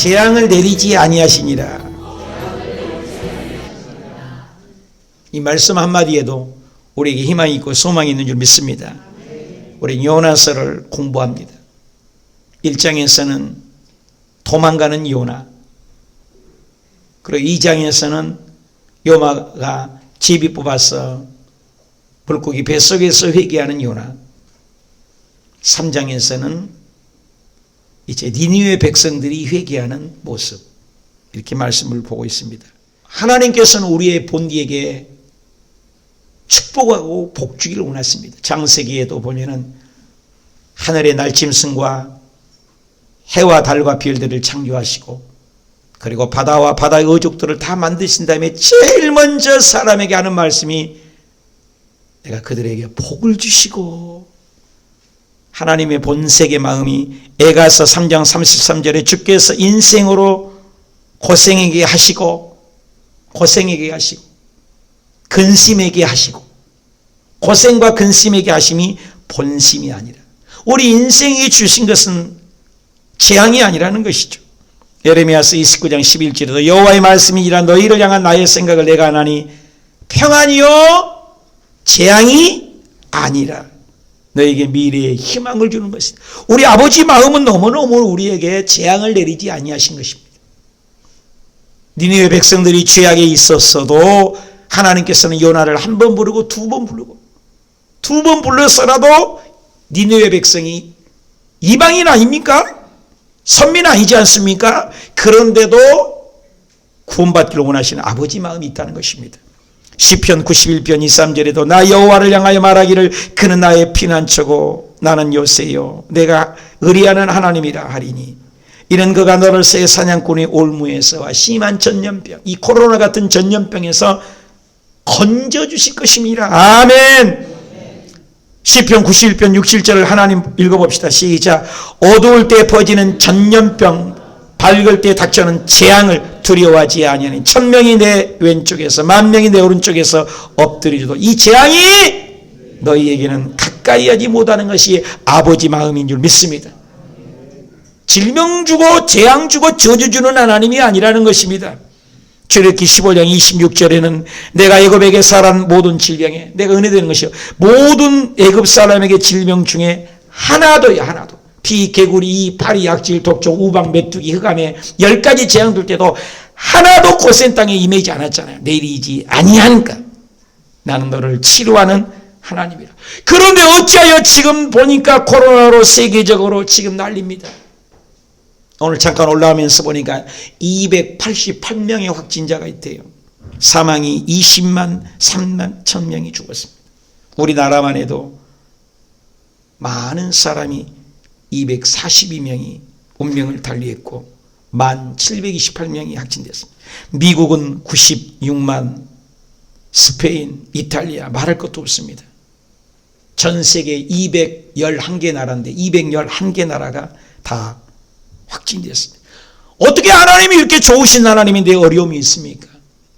재앙을 내리지 아니하시니라. 이 말씀 한마디에도 우리에게 희망이 있고 소망이 있는 줄 믿습니다. 우리 요나서를 공부합니다. 1장에서는 도망가는 요나, 그리고 2장에서는 요나가 제비 뽑아서 물고기 뱃속에서 회개하는 요나, 3장에서는 이제 니느웨 백성들이 회개하는 모습, 이렇게 말씀을 보고 있습니다. 하나님께서는 우리의 본디에게 축복하고 복주기를 원하십니다. 창세기에도 보면은 하늘의 날짐승과 해와 달과 별들을 창조하시고, 그리고 바다와 바다의 어족들을 다 만드신 다음에 제일 먼저 사람에게 하는 말씀이 내가 그들에게 복을 주시고, 하나님의 본색의 마음이 에가서 3장 33절에 주께서 인생으로 고생하게 하시고 근심하게 하시고, 고생과 근심하게 하심이 본심이 아니라, 우리 인생이 주신 것은 재앙이 아니라는 것이죠. 예레미야서 29장 11절에도 여호와의 말씀이니라 너희를 향한 나의 생각을 내가 하나니 평안이요 재앙이 아니라 너에게 미래의 희망을 주는 것이다. 우리 아버지 마음은 너무너무 우리에게 재앙을 내리지 아니하신 것입니다. 니느웨 백성들이 죄악에 있었어도 하나님께서는 요나를 한 번 부르고 두 번 불러서라도 니느웨 백성이 이방인 아닙니까? 선민 아니지 않습니까? 그런데도 구원받기를 원하시는 아버지 마음이 있다는 것입니다. 시편 91편 2, 3절에도 나 여호와를 향하여 말하기를 그는 나의 피난처고 나는 요새요 내가 의리하는 하나님이라 하리니 이는 그가 너를 새 사냥꾼의 올무에서와 심한 전염병, 이 코로나 같은 전염병에서 건져주실 것입니다. 아멘. 시편 91편 67절을 하나님 읽어봅시다. 시작. 어두울 때 퍼지는 전염병, 밝을 때 닥쳐오는 재앙을 두려워하지 아니하니 1000명이 내 왼쪽에서 10,000명이 내 오른쪽에서 엎드리려도 이 재앙이 너희에게는 가까이 하지 못하는 것이 아버지 마음인 줄 믿습니다. 질병 주고 재앙 주고 저주 주는 하나님이 아니라는 것입니다. 출애굽기 15장 26절에는 내가 애굽에게 살한 모든 질병에 내가 은혜 되는 것이요 모든 애굽 사람에게 질병 중에 하나도 피, 개구리, 이, 파리, 약질, 독종, 우박, 메뚜기, 흑암에 10가지 재앙 둘 때도 하나도 고센 땅에 임하지 않았잖아요. 내리지 아니하니까 나는 너를 치료하는 하나님이라. 그런데 어찌하여 지금 보니까 코로나로 세계적으로 지금 난립니다. 오늘 잠깐 올라오면서 보니까 288명의 확진자가 있대요. 사망이 20만 3만 1,000명이 죽었습니다. 우리나라만 해도 많은 사람이 242명이 운명을 달리했고 1728명이 확진됐습니다. 미국은 96만, 스페인, 이탈리아 말할 것도 없습니다. 전 세계 211개 나라인데 211개 나라가 다 확진됐습니다. 어떻게 하나님이 이렇게 좋으신 하나님인데 어려움이 있습니까?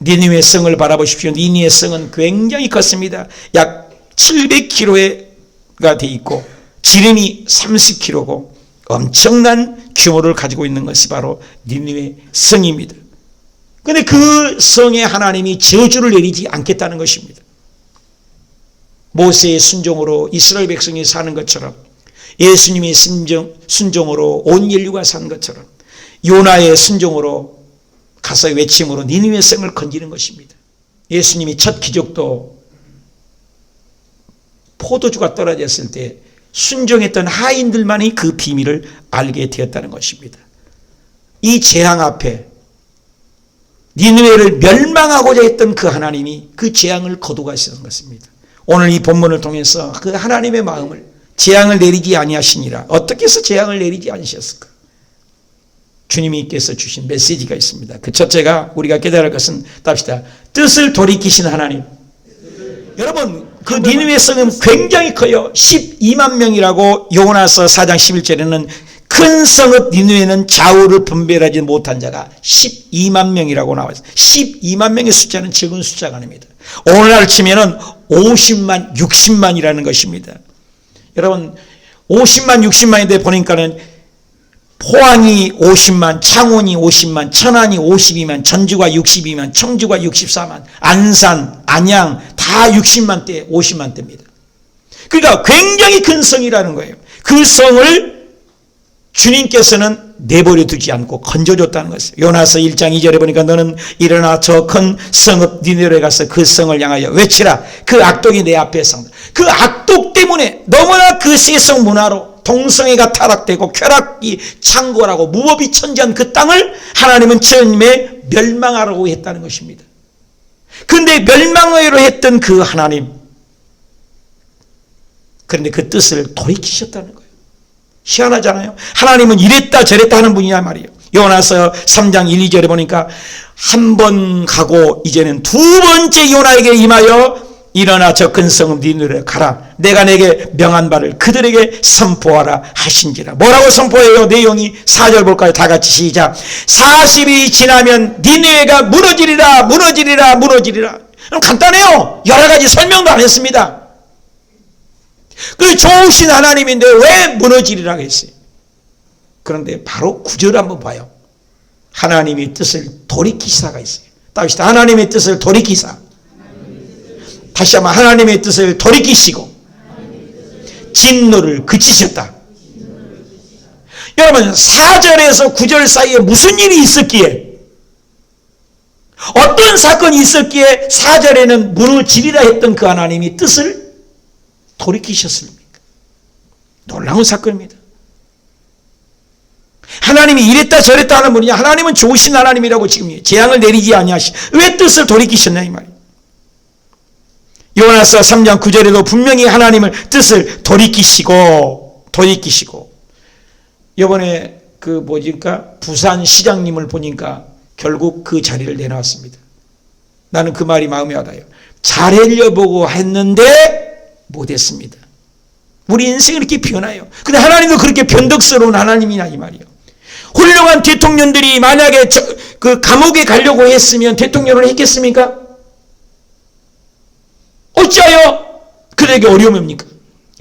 니느웨 성을 바라보십시오. 니느웨 성은 굉장히 컸습니다. 약 700km가 돼 있고 지름이 30km고 엄청난 규모를 가지고 있는 것이 바로 니느웨 성입니다. 그런데 그 성에 하나님이 저주를 내리지 않겠다는 것입니다. 모세의 순종으로 이스라엘 백성이 사는 것처럼, 예수님의 순종으로 온 인류가 사는 것처럼, 요나의 순종으로 가서 외침으로 니느웨 성을 건지는 것입니다. 예수님이 첫 기적도 포도주가 떨어졌을 때 순종했던 하인들만이 그 비밀을 알게 되었다는 것입니다. 이 재앙 앞에 니느웨를 멸망하고자 했던 그 하나님이 그 재앙을 거두가시는 것입니다. 오늘 이 본문을 통해서 그 하나님의 마음을, 재앙을 내리지 아니하시니라. 어떻게 해서 재앙을 내리지 않으셨을까? 주님께서 주신 메시지가 있습니다. 그 첫째가 우리가 깨달을 것은 답시다. 뜻을 돌이키신 하나님. 여러분, 그 니느웨 성은 굉장히 커요. 12만 명이라고 요나서 4장 11절에는 큰 성읍 니느웨는 좌우를 분별하지 못한 자가 12만 명이라고 나와 있어요. 12만 명의 숫자는 적은 숫자가 아닙니다. 오늘날 치면은 50만, 60만이라는 것입니다. 여러분, 50만, 60만인데 보니까는 포항이 50만, 창원이 50만, 천안이 52만, 전주가 62만, 청주가 64만, 안산, 안양 다 60만 대, 50만 대입니다. 그러니까 굉장히 큰 성이라는 거예요. 그 성을 주님께서는 내버려 두지 않고 건져줬다는 것이에요. 요나서 1장 2절에 보니까 너는 일어나 저 큰 성읍 니느웨에 가서 그 성을 향하여 외치라. 그 악독이 내 앞에 섰다. 그 악독 때문에 너무나 그 세속 문화로 동성애가 타락되고 쾌락이 창궐하고 무법이 천지한 그 땅을 하나님은 처음에 멸망하라고 했다는 것입니다. 그런데 멸망하기로 했던 그 하나님, 그런데 그 뜻을 돌이키셨다는 거예요. 희한하잖아요. 하나님은 이랬다 저랬다 하는 분이야 말이에요. 요나서 3장 1, 2절에 보니까 한 번 가고 이제는 두 번째 요나에게 임하여 일어나 저 큰 성읍 니느웨에 가라. 내가 내게 명한 바를 그들에게 선포하라 하신지라. 뭐라고 선포해요? 내용이 4절 볼까요? 다 같이 시작. 40이 지나면 니느웨가 무너지리라 무너지리라 무너지리라. 간단해요. 여러 가지 설명도 안 했습니다. 그 좋으신 하나님인데 왜 무너지리라고 했어요? 그런데 바로 9절 한번 봐요. 하나님의 뜻을 돌이키사가 있어요. 다시 하나님의 뜻을 돌이키사. 다시 한번 하나님의 뜻을 돌이키시고 진노를 그치셨다. 여러분 4절에서 9절 사이에 무슨 일이 있었기에, 어떤 사건이 있었기에 4절에는 무너지리라 했던 그 하나님이 뜻을 돌이키셨습니까? 놀라운 사건입니다. 하나님이 이랬다 저랬다 하는 분이냐? 하나님은 좋으신 하나님이라고 지금 재앙을 내리지 아니하시. 왜 뜻을 돌이키셨냐 이 말이에요. 요나서 3장 9절에도 분명히 하나님을 뜻을 돌이키시고 이번에 그 부산 시장님을 보니까 결국 그 자리를 내놨습니다. 나는 그 말이 마음에 와닿아요. 잘하려보고 했는데 못했습니다. 우리 인생이 이렇게 변해요. 근데 하나님도 그렇게 변덕스러운 하나님이냐 이 말이에요. 훌륭한 대통령들이 만약에 그 감옥에 가려고 했으면 대통령을 했겠습니까? 어찌하여 그들에게 어려움이 옵니까?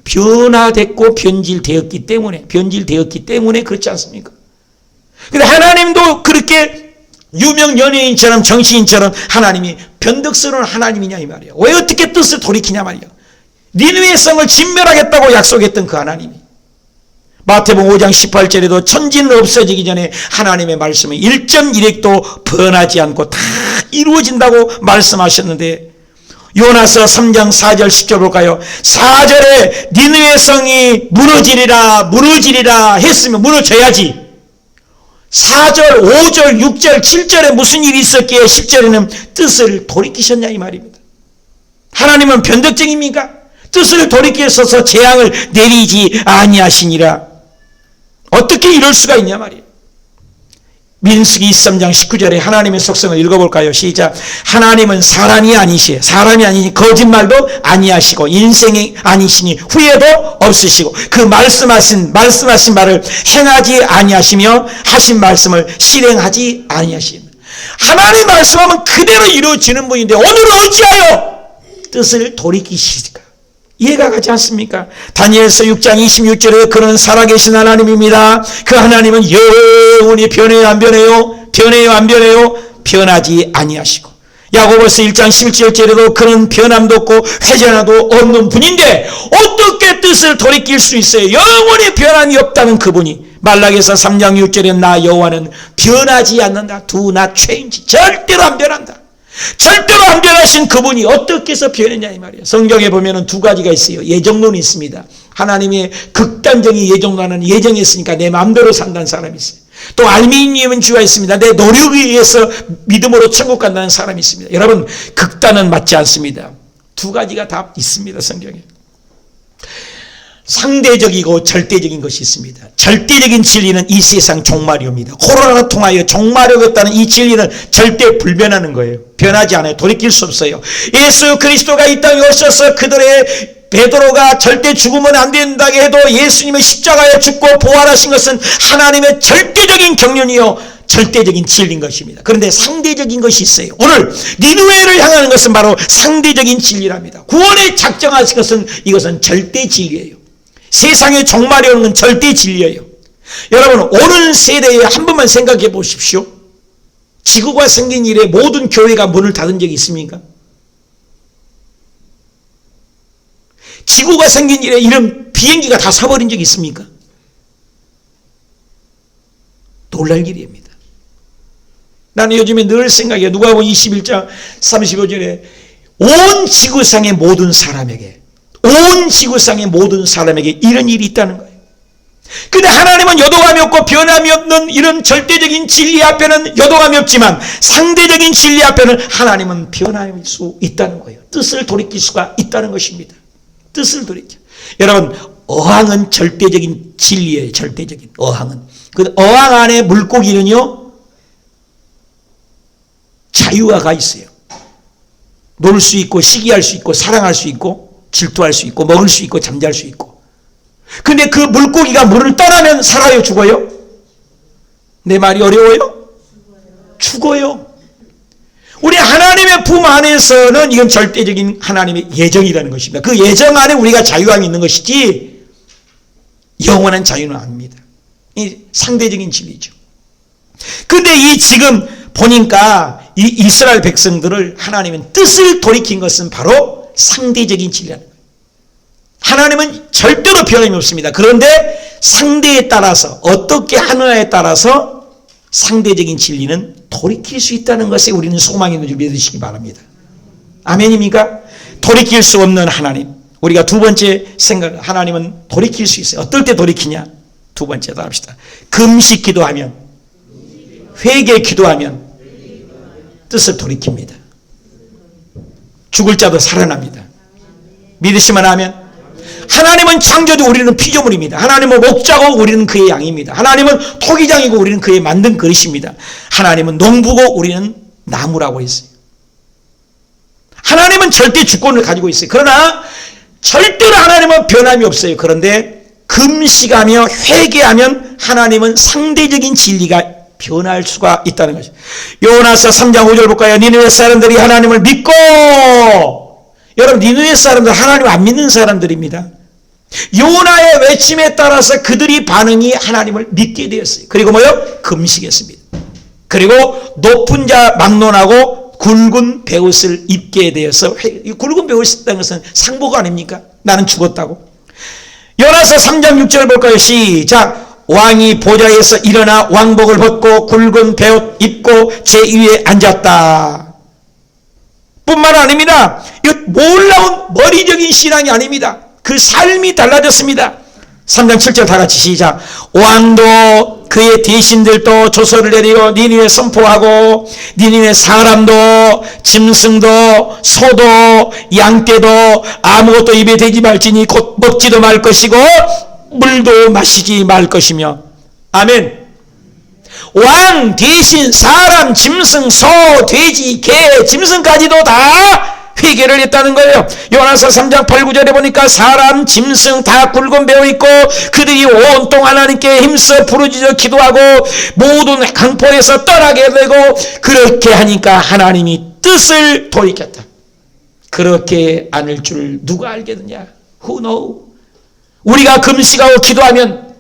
변화됐고 변질되었기 때문에 그렇지 않습니까? 근데 하나님도 그렇게 유명 연예인처럼 정치인처럼 하나님이 변덕스러운 하나님이냐 이 말이에요. 왜 어떻게 뜻을 돌이키냐 말이에요. 니느웨 성을 진멸하겠다고 약속했던 그 하나님이 마태복음 5장 18절에도 천지는 없어지기 전에 하나님의 말씀은 1.1핵도 변하지 않고 다 이루어진다고 말씀하셨는데, 요나서 3장 4절 10절 볼까요? 4절에 니느웨 성이 무너지리라 했으면 무너져야지. 4절 5절 6절 7절에 무슨 일이 있었기에 10절에는 뜻을 돌이키셨냐 이 말입니다. 하나님은 변덕쟁입니까? 뜻을 돌이키셔서 재앙을 내리지 아니하시니라. 어떻게 이럴 수가 있냐 말이에요. 민수기 23장 19절에 하나님의 속성을 읽어볼까요? 시작. 하나님은 사람이 아니시니 거짓말도 아니하시고 인생이 아니시니 후회도 없으시고 그 말씀하신 말을 행하지 아니하시며 하신 말씀을 실행하지 아니하시니. 하나님 말씀하면 그대로 이루어지는 분인데 오늘은 어찌하여 뜻을 돌이키시니까? 이해가 가지 않습니까? 다니엘서 6장 26절에 그는 살아계신 하나님입니다. 그 하나님은 영원히 변해요 안 변해요? 변해요 안 변해요? 변하지 아니하시고. 야고보서 1장 17절에도 그는 변함도 없고 회전하도 없는 분인데 어떻게 뜻을 돌이킬 수 있어요? 영원히 변함이 없다는 그분이 말라기서 3장 6절에 나 여호와는 변하지 않는다. Do not change. 절대로 안 변한다. 절대로 안 변하신 그분이 어떻게 해서 변했냐 이 말이에요. 성경에 보면은 두 가지가 있어요. 예정론이 있습니다. 하나님의 극단적인 예정론은 예정했으니까 내 마음대로 산다는 사람이 있어요. 또 알미니엄주가 있습니다. 내 노력에 의해서 믿음으로 천국 간다는 사람이 있습니다. 여러분 극단은 맞지 않습니다. 두 가지가 다 있습니다. 성경에. 상대적이고 절대적인 것이 있습니다. 절대적인 진리는 이 세상 종말이옵니다. 코로나를 통하여 종말이었다는 이 진리는 절대 불변하는 거예요. 변하지 않아요. 돌이킬 수 없어요. 예수 그리스도가 이 땅에 오셔서 그들의 베드로가 절대 죽으면 안 된다고 해도 예수님의 십자가에 죽고 부활하신 것은 하나님의 절대적인 경륜이요 절대적인 진리인 것입니다. 그런데 상대적인 것이 있어요. 오늘 니느웨를 향하는 것은 바로 상대적인 진리랍니다. 구원에 작정하신 것은 이것은 절대 진리예요. 세상의 종말이 오는 건 절대 진리예요. 여러분, 오는 세대에 한 번만 생각해 보십시오. 지구가 생긴 이래 모든 교회가 문을 닫은 적이 있습니까? 지구가 생긴 이래 이런 비행기가 다 서버린 적이 있습니까? 놀랄 일입니다. 나는 요즘에 늘 생각해요. 누가복음 21장 35절에 온 지구상의 모든 사람에게 이런 일이 있다는 거예요. 근데 하나님은 요동함이 없고 변함이 없는 이런 절대적인 진리 앞에는 요동함이 없지만 상대적인 진리 앞에는 하나님은 변할 수 있다는 거예요. 뜻을 돌이킬 수가 있다는 것입니다. 뜻을 돌이켜. 여러분, 어항은 절대적인 진리예요. 절대적인 어항은. 그 어항 안에 물고기는요, 자유가 있어요. 놀 수 있고 시기할 수 있고 사랑할 수 있고 질투할 수 있고 먹을 수 있고 잠잘 수 있고. 근데 그 물고기가 물을 떠나면 살아요, 죽어요? 내 말이 어려워요? 죽어요. 우리 하나님의 품 안에서는 이건 절대적인 하나님의 예정이라는 것입니다. 그 예정 안에 우리가 자유함이 있는 것이지 영원한 자유는 아닙니다. 이 상대적인 진리죠. 근데 이 지금 보니까 이 이스라엘 백성들을 하나님은 뜻을 돌이킨 것은 바로 상대적인 진리라는 거예요. 하나님은 절대로 변함이 없습니다. 그런데 상대에 따라서 어떻게 하느냐에 따라서 상대적인 진리는 돌이킬 수 있다는 것에 우리는 소망이 있는 줄 믿으시기 바랍니다. 아멘입니까? 돌이킬 수 없는 하나님. 우리가 두 번째 생각, 하나님은 돌이킬 수 있어요. 어떨 때 돌이키냐? 두 번째 더 합시다. 금식 기도하면, 회개 기도하면 뜻을 돌이킵니다. 죽을 자도 살아납니다. 믿으시면 하면 하나님은 창조주, 우리는 피조물입니다. 하나님은 목자고 우리는 그의 양입니다. 하나님은 토기장이고 우리는 그의 만든 그릇입니다. 하나님은 농부고 우리는 나무라고 했어요. 하나님은 절대 주권을 가지고 있어요. 그러나 절대로 하나님은 변함이 없어요. 그런데 금식하며 회개하면 하나님은 상대적인 진리가 변할 수가 있다는 것이죠. 요나서 3장 5절 볼까요? 니느웨 사람들이 하나님을 믿고, 여러분, 니느웨 사람들 하나님 안 믿는 사람들입니다. 요나의 외침에 따라서 그들이 반응이 하나님을 믿게 되었어요. 그리고 뭐요? 금식했습니다. 그리고 높은 자 막론하고 굵은 베옷을 입게 되어서, 굵은 베옷을 입다는 것은 상복 아닙니까? 나는 죽었다고. 요나서 3장 6절 볼까요? 시작. 왕이 보좌에서 일어나 왕복을 벗고 굵은 베옷 입고 제 위에 앉았다. 뿐만 아닙니다. 이거 놀라운 머리적인 신앙이 아닙니다. 그 삶이 달라졌습니다. 3장 7절 다 같이 시작. 왕도 그의 대신들도 조서를 내리어 니느웨에 선포하고 니느웨 사람도 짐승도 소도 양떼도 아무것도 입에 대지 말지니 곧 먹지도 말 것이고 물도 마시지 말 것이며. 아멘. 왕 대신 사람, 짐승, 소, 돼지, 개, 짐승까지도 다 회개를 했다는 거예요. 요나서 3장 8, 9절에 보니까 사람, 짐승 다 굵은 베어 있고 그들이 온통 하나님께 힘써 부르짖어 기도하고 모든 강포에서 떠나게 되고, 그렇게 하니까 하나님이 뜻을 돌이켰다. 그렇게 않을 줄 누가 알겠느냐? Who know? 우리가 금식하고 기도하면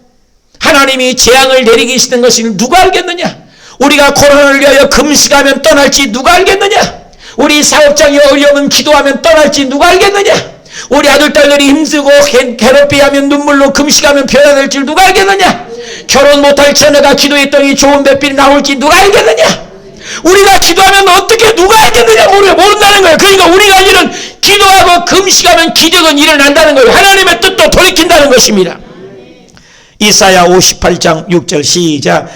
하나님이 재앙을 내리시는 것을 누가 알겠느냐? 우리가 코로나를 위하여 금식하면 떠날지 누가 알겠느냐? 우리 사업장이 어려우면 기도하면 떠날지 누가 알겠느냐? 우리 아들 딸들이 힘들고 괴롭히하면 눈물로 금식하면 변화될 줄 누가 알겠느냐? 결혼 못할 처녀가 기도했더니 좋은 배필이 나올지 누가 알겠느냐? 우리가 기도하면 어떻게 누가 알겠느냐? 우리가 모른다는 거예요. 그러니까 우리가 이런 기도하고 금식하면 기적은 일어난다는 거예요. 하나님의 뜻도 돌이킨다는 것입니다. 이사야 58장 6절 시작.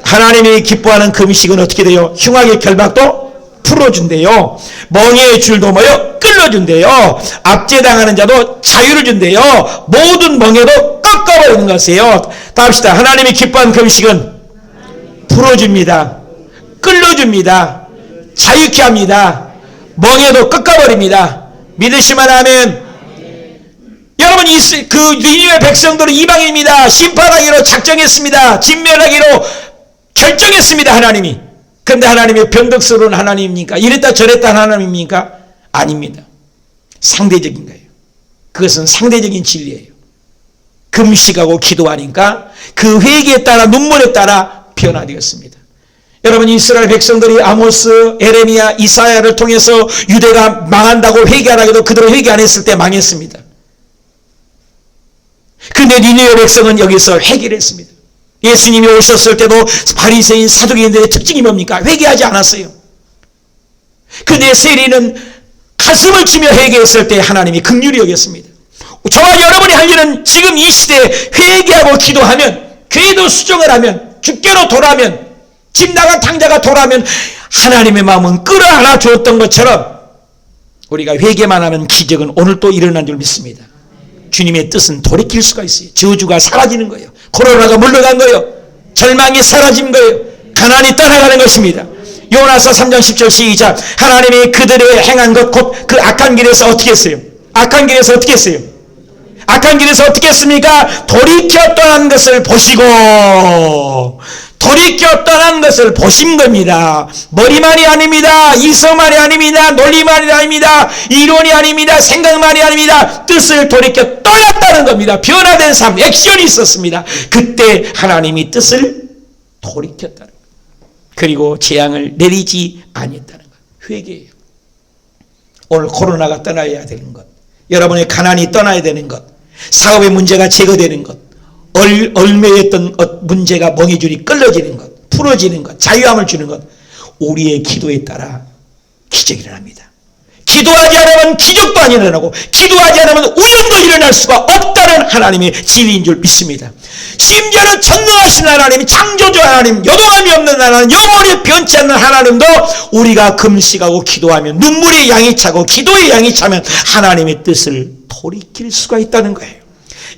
하나님이 기뻐하는 금식은 어떻게 돼요? 흉악의 결박도 풀어준대요. 멍에의 줄도 뭐요? 끌어준대요. 압제당하는 자도 자유를 준대요. 모든 멍에도 꺾어버리는 것이에요. 다 합시다. 하나님이 기뻐하는 금식은 풀어줍니다. 끌어줍니다. 자유케 합니다. 멍에도 꺾어버립니다. 믿으시면 하면. 여러분, 그 니느웨 백성들은 이방인입니다. 심판하기로 작정했습니다. 진멸하기로 결정했습니다. 하나님이. 그런데 하나님이 변덕스러운 하나님입니까? 이랬다 저랬다 하나님입니까? 아닙니다. 상대적인 거예요. 그것은 상대적인 진리예요. 금식하고 기도하니까 그 회개에 따라 눈물에 따라 변화되었습니다. 여러분, 이스라엘 백성들이 아모스, 에레미야, 이사야를 통해서 유대가 망한다고 회개하라 해도 그대로 회개 안 했을 때 망했습니다. 그런데 니느웨 백성은 여기서 회개를 했습니다. 예수님이 오셨을 때도 바리새인 사두개인들의 특징이 뭡니까? 회개하지 않았어요. 그런데 세리는 가슴을 치며 회개했을 때 하나님이 긍휼히 여겼습니다. 저와 여러분이 할 일은 지금 이 시대에 회개하고 기도하면, 궤도 수정을 하면, 주께로 돌아면, 집 나간 탕자가 돌아면 하나님의 마음은 끌어안아 주었던 것처럼 우리가 회개만 하면 기적은 오늘 또 일어난 줄 믿습니다. 주님의 뜻은 돌이킬 수가 있어요. 저주가 사라지는 거예요. 코로나가 물러간 거예요. 절망이 사라진 거예요. 가난이 떠나가는 것입니다. 요나서 3장 10절 시작. 하나님이 그들의 행한 것 곧 그 악한 길에서 어떻게 했어요? 악한 길에서 어떻게 했어요? 악한 길에서 어떻게 했습니까? 돌이켜 떠난 것을 보시고, 돌이켜 떠난 것을 보신 겁니다. 머리만이 아닙니다. 이성만이 아닙니다. 논리만이 아닙니다. 이론이 아닙니다. 생각만이 아닙니다. 뜻을 돌이켜 떠났다는 겁니다. 변화된 삶, 액션이 있었습니다. 그때 하나님이 뜻을 돌이켰다는 거예요. 그리고 재앙을 내리지 아니했다는 거예요. 회개예요. 오늘 코로나가 떠나야 되는 것, 여러분의 가난이 떠나야 되는 것, 사업의 문제가 제거되는 것, 얼매였던 문제가 멍해줄이 끌어지는 것, 풀어지는 것, 자유함을 주는 것, 우리의 기도에 따라 기적이 일어납니다. 기도하지 않으면 기적도 안 일어나고, 기도하지 않으면 우연도 일어날 수가 없다는 하나님의 진리인 줄 믿습니다. 심지어는 전능하신 하나님, 창조주 하나님, 요동함이 없는 하나님, 영원히 변치 않는 하나님도 우리가 금식하고 기도하면, 눈물의 양이 차고 기도의 양이 차면 하나님의 뜻을 돌이킬 수가 있다는 거예요.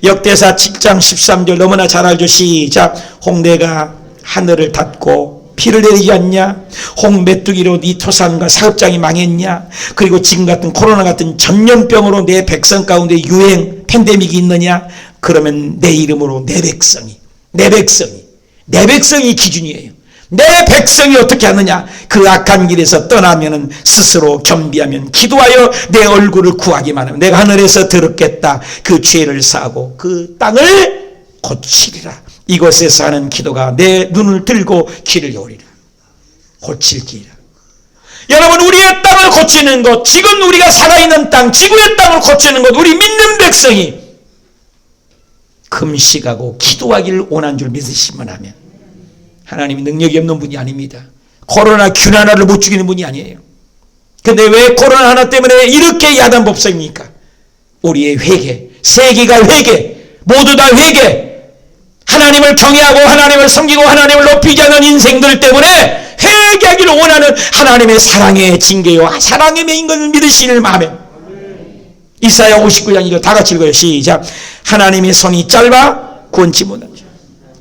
역대사 7장 13절 너무나 잘 알죠. 시작. 홍내가 하늘을 닫고 비를 내리지 않냐? 홍 메뚜기로 네 토산과 사업장이 망했냐? 그리고 지금 같은 코로나 같은 전염병으로 내 백성 가운데 유행 팬데믹이 있느냐? 그러면 내 이름으로 내 백성이 기준이에요. 내 백성이 어떻게 하느냐? 그 악한 길에서 떠나면은 스스로 겸비하면, 기도하여 내 얼굴을 구하기만 하면 내가 하늘에서 들었겠다. 그 죄를 사하고 그 땅을 고치리라. 이곳에서 하는 기도가 내 눈을 들고 길을 여오리라. 고칠 길이라. 여러분, 우리의 땅을 고치는 것, 지금 우리가 살아있는 땅, 지구의 땅을 고치는 것, 우리 믿는 백성이 금식하고 기도하기를 원한 줄 믿으시면 하면 하나님이 능력이 없는 분이 아닙니다. 코로나 균 하나를 못 죽이는 분이 아니에요. 근데 왜 코로나 하나 때문에 이렇게 야단 법석입니까? 우리의 회개, 세계가 회개, 모두 다 회개, 하나님을 경외하고 하나님을 섬기고 하나님을 높이지 않는 인생들 때문에 회개하기를 원하는 하나님의 사랑의 징계요, 사랑의 메인 것을 믿으시는 마음에. 이사야 59장 이거 다 같이 읽어요. 시작. 하나님의 손이 짧아 구원치 못하니,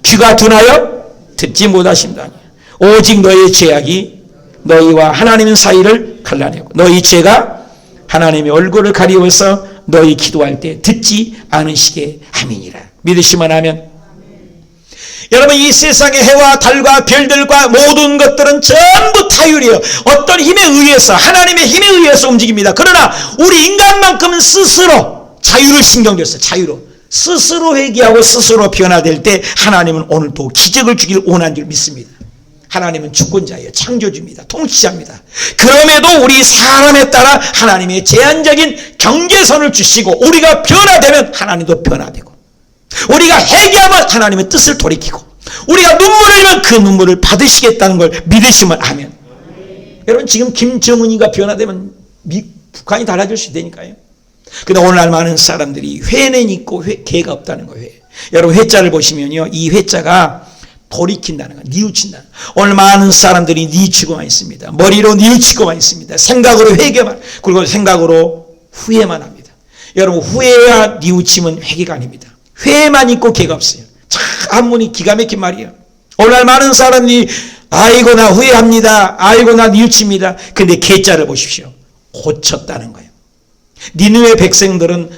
귀가 둔하여 듣지 못하신다니, 오직 너의 죄악이 너희와 하나님 사이를 갈라내고 너희 죄가 하나님의 얼굴을 가리워서 너희 기도할 때 듣지 않으시게 함이니라. 믿으시면 하면. 여러분, 이 세상의 해와 달과 별들과 모든 것들은 전부 타율이에요. 어떤 힘에 의해서, 하나님의 힘에 의해서 움직입니다. 그러나 우리 인간만큼은 스스로 자유를 신경줬어요. 자유로 스스로 회개하고 스스로 변화될 때 하나님은 오늘도 기적을 주길 원한 줄 믿습니다. 하나님은 주권자예요. 창조주입니다. 통치자입니다. 그럼에도 우리 사람에 따라 하나님의 제한적인 경계선을 주시고, 우리가 변화되면 하나님도 변화되고, 우리가 회개하면 하나님의 뜻을 돌이키고, 우리가 눈물을 흘리면 그 눈물을 받으시겠다는 걸 믿으시면 아멘. 여러분, 지금 김정은이가 변화되면 북한이 달라질 수 있다니까요. 근데 오늘날 많은 사람들이 회는 있고 개가 없다는 거예요. 여러분, 회자를 보시면요, 이 회자가 돌이킨다는 거예요. 뉘우친다. 오늘 많은 사람들이 뉘우치고만 있습니다. 머리로 뉘우치고만 있습니다. 생각으로 회개만, 그리고 생각으로 후회만 합니다. 여러분, 후회와 뉘우침은 회개가 아닙니다. 회만 있고 개가 없어요. 참 한문이 기가 막힌 말이에요. 오늘날 많은 사람이 아이고 나 후회합니다. 아이고 나 뉘우칩니다. 근데 개자를 보십시오. 고쳤다는 거예요. 니느웨 백성들은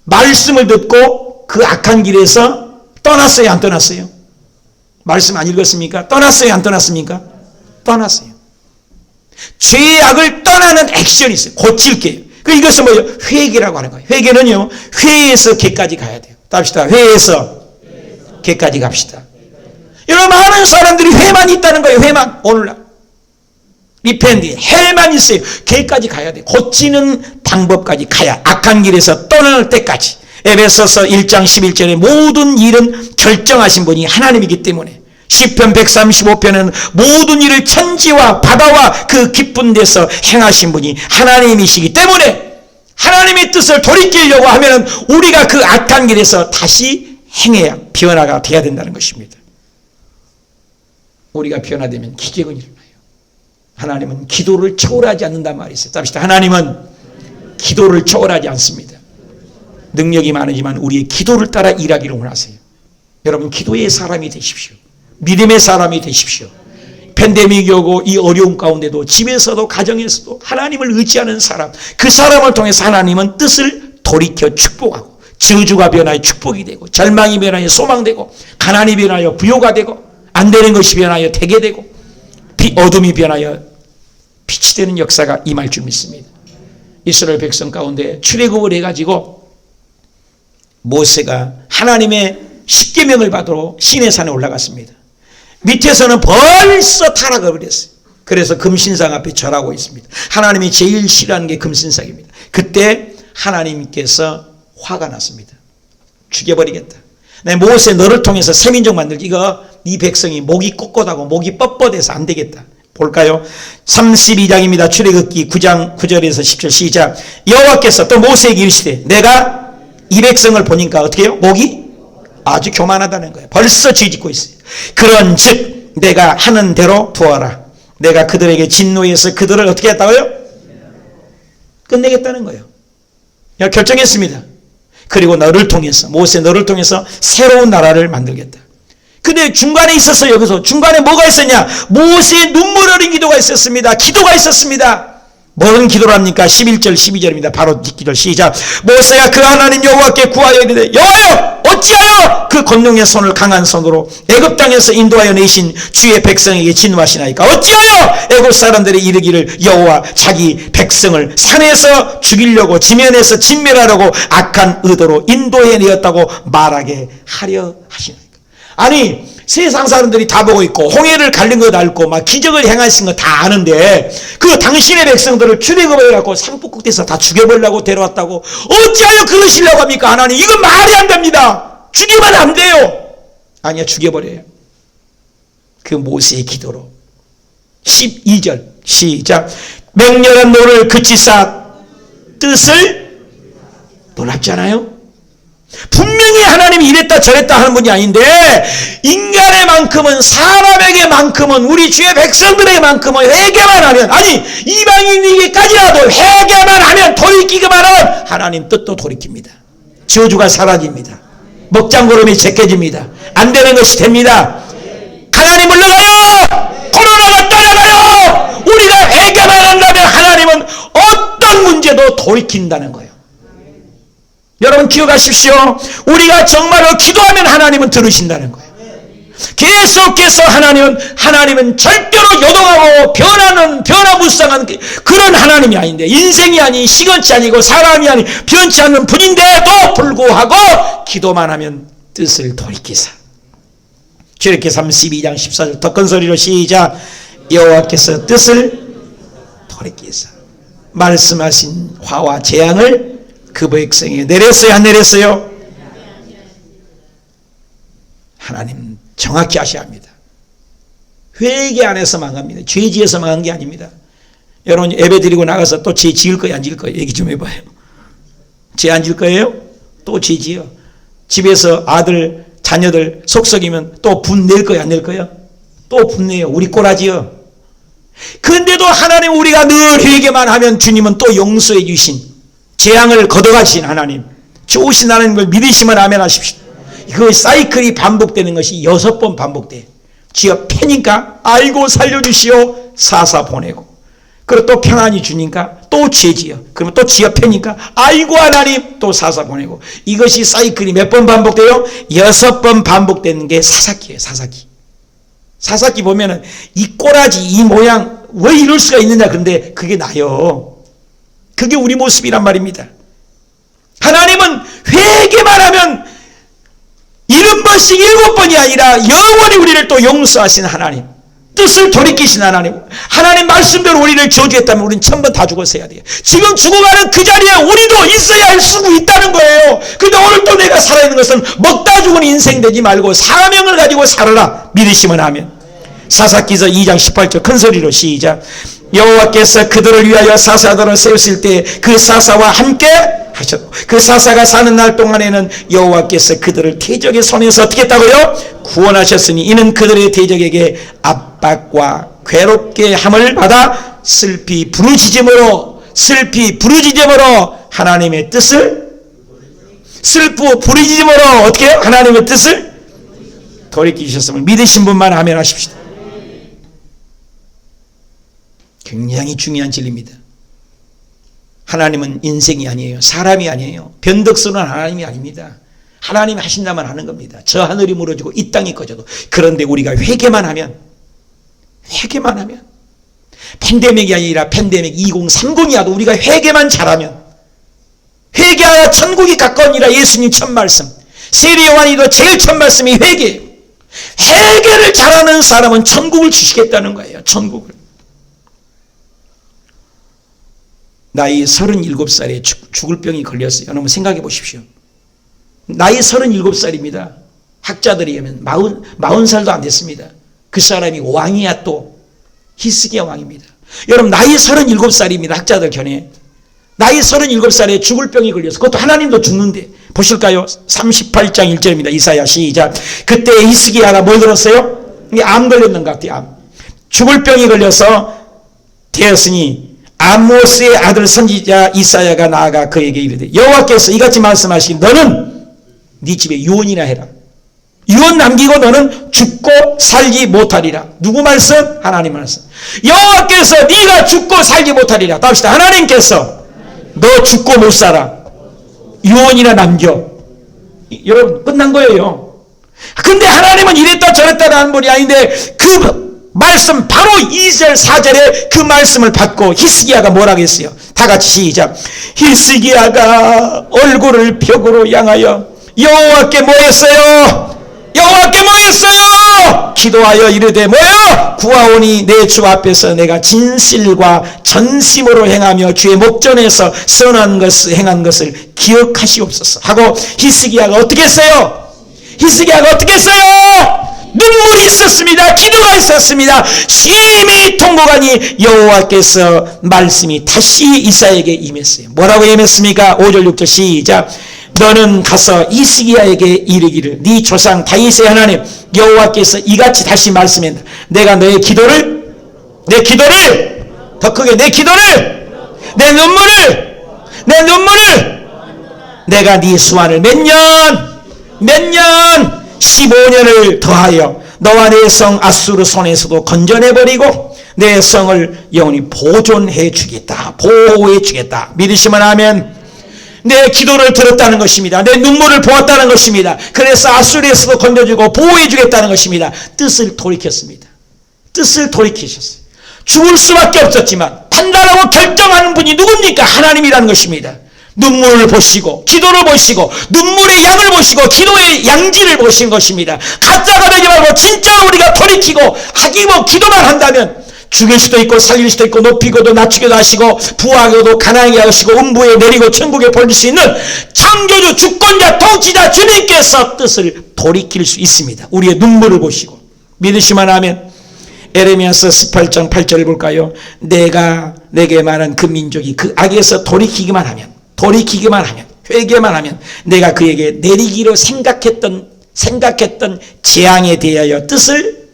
말씀을 듣고 그 악한 길에서 떠났어요, 안 떠났어요? 말씀 안 읽었습니까? 떠났어요, 안 떠났습니까? 떠났어요. 죄악을 떠나는 액션이 있어요. 고칠게요. 이것은 뭐예요? 회개라고 하는 거예요. 회개는요, 회에서 개까지 가야 돼요. 답시다. 회에서 개까지 갑시다. 여러분, 많은 사람들이 회만 있다는 거예요. 회만. 오늘날 리펜디 해만 있어요. 개까지 가야 돼. 고치는 방법까지 가야, 악한 길에서 떠날 때까지. 에베소서 1장 11절에 모든 일은 결정하신 분이 하나님이기 때문에, 시편 135편은 모든 일을 천지와 바다와 그 깊은 데서 행하신 분이 하나님이시기 때문에, 하나님의 뜻을 돌이키려고 하면 우리가 그 악한 길에서 다시 행해야 변화가 돼야 된다는 것입니다. 우리가 변화되면 기적은 일어나요. 하나님은 기도를 초월하지 않는단 말이 있어요. 답시다. 하나님은 기도를 초월하지 않습니다. 능력이 많으지만 우리의 기도를 따라 일하기를 원하세요. 여러분, 기도의 사람이 되십시오. 믿음의 사람이 되십시오. 팬데믹이 오고 이 어려움 가운데도 집에서도 가정에서도 하나님을 의지하는 사람, 그 사람을 통해서 하나님은 뜻을 돌이켜 축복하고, 저주가 변하여 축복이 되고, 절망이 변하여 소망되고, 가난이 변하여 부요가 되고, 안 되는 것이 변하여 되게 되고, 어둠이 변하여 빛이 되는 역사가 임할 줄 믿습니다. 이스라엘 백성 가운데 출애굽을 해가지고 모세가 하나님의 십계명을 받으러 시내산에 올라갔습니다. 밑에서는 벌써 타락을 버렸어요. 그래서 금신상 앞에 절하고 있습니다. 하나님이 제일 싫어하는 게 금신상입니다. 그때 하나님께서 화가 났습니다. 죽여버리겠다. 내 모세, 너를 통해서 새민족 만들기, 이거 네 백성이 목이 꼿꼿하고 목이 뻣뻣해서 안 되겠다. 볼까요? 32장입니다. 출애굽기 9장 9절에서 10절 시작. 여호와께서 또 모세에게 이르시되, 내가 이 백성을 보니까 어떻게 해요? 목이 아주 교만하다는 거예요. 벌써 죄 짓고 있어요. 그런즉 내가 하는 대로 두어라. 내가 그들에게 진노해서 그들을 어떻게 했다고요? 끝내겠다는 거예요. 결정했습니다. 그리고 너를 통해서, 모세 너를 통해서 새로운 나라를 만들겠다. 근데 중간에 있었어요. 여기서 중간에 뭐가 있었냐? 모세의 눈물 흘린 기도가 있었습니다. 기도가 있었습니다. 무슨 기도를 합니까? 11절 12절입니다. 바로 기도 시작. 모세가 그 하나님 여호와께 구하여 이르되, 여호와여, 어찌하여 그 권능의 손을 강한 손으로 애굽 땅에서 인도하여 내신 주의 백성에게 진노하시나이까? 어찌하여 애굽 사람들이 이르기를 여호와 자기 백성을 산에서 죽이려고 지면에서 진멸하려고 악한 의도로 인도해 내었다고 말하게 하려 하시나이까? 아니, 세상 사람들이 다 보고 있고 홍해를 갈린 것 알고 막 기적을 행하신 거 다 아는데, 그 당신의 백성들을 출애굽을 해갖고 산꼭꼭대에서 다 죽여버리려고 데려왔다고 어찌하여 그러시려고 합니까? 하나님, 이건 말이 안 됩니다. 죽이면 안 돼요. 아니야, 죽여버려요. 그 모세의 기도로 12절 시작. 맹렬한 노를 그치사 뜻을, 놀랍잖아요. 분명히 하나님이 이랬다 저랬다 하는 분이 아닌데, 인간의 만큼은, 사람에게 만큼은, 우리 주의 백성들에게 만큼은 회개만 하면, 아니 이방인에게까지라도 회개만 하면, 돌이키기만 하면 하나님 뜻도 돌이킵니다. 저주가 사라집니다. 먹장구름이 제껴집니다. 안 되는 것이 됩니다. 가난이 물러가요. 코로나가 떠나가요. 우리가 회개만 한다면 하나님은 어떤 문제도 돌이킨다는 거예요. 여러분 기억하십시오. 우리가 정말로 기도하면 하나님은 들으신다는 거예요. 계속해서 하나님은 절대로 요동하고 변화무쌍한 그런 하나님이 아닌데, 인생이 아닌, 시건치 아니고 사람이 아닌 변치 않는 분인데도 불구하고 기도만 하면 뜻을 돌이키사. 출애굽기 32장 14절 더 큰 소리로 시작. 여호와께서 뜻을 돌이키사 말씀하신 화와 재앙을 그 백성에게 내렸어요, 안 내렸어요? 하나님 정확히 하셔야 합니다. 회개 안 해서 망합니다. 죄 지어서 망한 게 아닙니다. 여러분 예배 드리고 나가서 또 죄 지을 거예요, 안 지을 거예요? 얘기 좀 해봐요. 죄 안 지을 거예요? 또 죄 지어. 집에서 아들 자녀들 속썩이면 또 분낼 거예요, 안 낼 거예요? 또 분내요. 우리 꼬라지요. 그런데도 하나님, 우리가 늘 회개만 하면 주님은 또 용서해 주신, 재앙을 걷어가신 하나님, 좋으신 하나님을 믿으시면 아멘 하십시오. 그 사이클이 반복되는 것이 6번 반복돼. 지어 패니까 아이고 살려주시오, 사사 보내고, 그리고 또 평안히 주니까 또 죄지어, 그러면 또 지어 패니까 아이고 하나님 또 사사 보내고. 이것이 사이클이 몇 번 반복돼요? 6번 반복되는 게 사사기예요. 사사기 보면은 이 꼬라지, 이 모양 왜 이럴 수가 있느냐, 그런데 그게 나요. 그게 우리 모습이란 말입니다. 하나님은 회개만 하면 번씩 7번이 아니라 영원히 우리를 또 용서하신 하나님, 뜻을 돌이키신 하나님, 하나님 말씀대로 우리를 저주했다면 우리는 1000번 다 죽었어야 돼요. 지금 죽어가는 그 자리에 우리도 있어야 할 수 있다는 거예요. 근데 오늘 또 내가 살아있는 것은 먹다 죽은 인생 되지 말고 사명을 가지고 살아라. 믿으시면 하면. 사사기서 2장 18절 큰 소리로 시작. 여호와께서 그들을 위하여 사사들을 세우실 때 그 사사와 함께 하셨고, 그 사사가 사는 날 동안에는 여호와께서 그들을 대적의 손에서 어떻게 했다고요? 구원하셨으니 이는 그들의 대적에게 압박과 괴롭게 함을 받아 슬피 부르짖음으로 하나님의 뜻을 어떻게 해요? 하나님의 뜻을 돌이키셨음을 믿으신 분만 아멘 하십시다. 굉장히 중요한 진리입니다. 하나님은 인생이 아니에요. 사람이 아니에요. 변덕스러운 하나님이 아닙니다. 하나님이 하신다만 하는 겁니다. 저 하늘이 무너지고 이 땅이 꺼져도. 그런데 우리가 회개만 하면 팬데믹이 아니라 팬데믹 2030이라도 우리가 회개만 잘하면, 회개하여 천국이 가까우니라 예수님 첫 말씀, 세례 요한이도 제일 첫 말씀이 회개예요. 회개를 잘하는 사람은 천국을 주시겠다는 거예요. 천국을. 나이 37살에 죽을 병이 걸렸어요. 여러분 생각해 보십시오. 나이 37살입니다. 학자들이 하면 40살도 안 됐습니다. 그 사람이 왕이야. 또 히스기야 왕입니다. 여러분 나이 37살입니다. 학자들 견해. 나이 37살에 죽을 병이 걸려서, 그것도 하나님도 죽는데, 보실까요? 38장 1절입니다. 이사야 시작. 그때 히스기야가 뭘 들었어요? 암 걸렸는 것 같아요. 암. 죽을 병이 걸려서 되었으니 아모스의 아들 선지자 이사야가 나아가 그에게 이르되, 여호와께서 이같이 말씀하시기, 너는 네 집에 유언이나 해라. 유언 남기고 너는 죽고 살지 못하리라. 누구 말씀? 하나님 말씀. 여호와께서 네가 죽고 살지 못하리라. 답시다. 하나님께서 너 죽고 못 살아. 유언이나 남겨. 여러분 끝난 거예요. 근데 하나님은 이랬다 저랬다 하는 분이 아닌데, 그 말씀 바로 2절 4절에 그 말씀을 받고 히스기야가 뭐라고 했어요? 다 같이 시작. 히스기야가 얼굴을 벽으로 향하여 여호와께 뭐 했어요? 여호와께 뭐 했어요? 기도하여 이르되 뭐요? 구하오니 내 주 앞에서 내가 진실과 전심으로 행하며 주의 목전에서 선한 것을 행한 것을 기억하시옵소서 하고, 히스기야가 어떻게 했어요? 눈물이 있었습니다. 기도가 있었습니다. 심히 통곡하니 여호와께서 말씀이 다시 이사야에게 임했어요. 뭐라고 임했습니까? 5절 6절 시작. 너는 가서 히스기야에게 이르기를, 네 조상 다윗의 하나님 여호와께서 이같이 다시 말씀했다. 내가 너의 기도를, 더 크게, 내 눈물을 내가 네 수완을 몇 년 15년을 더하여 너와 내 성 아수르 손에서도 건져내버리고 내 성을 영원히 보존해 주겠다. 보호해 주겠다. 믿으시면 아멘. 내 기도를 들었다는 것입니다. 내 눈물을 보았다는 것입니다. 그래서 아수르에서도 건져주고 보호해 주겠다는 것입니다. 뜻을 돌이켰습니다. 뜻을 돌이키셨어요. 죽을 수밖에 없었지만 판단하고 결정하는 분이 누굽니까? 하나님이라는 것입니다. 눈물을 보시고 기도를 보시고 눈물의 양을 보시고 기도의 양질을 보신 것입니다. 가짜가 되지 말고 진짜로 우리가 돌이키고 하기고 기도만 한다면 죽일 수도 있고 살릴 수도 있고 높이고도 낮추기도 하시고 부하고도 가난하게 하시고 음부에 내리고 천국에 보낼 수 있는 창조주 주권자 통치자 주님께서 뜻을 돌이킬 수 있습니다. 우리의 눈물을 보시고. 믿으시면 하면 에레미야서 18장 8절을 볼까요? 내가 내게 말한 그 민족이 그 악에서 돌이키기만 하면 회개만 하면 내가 그에게 내리기로 생각했던 재앙에 대하여 뜻을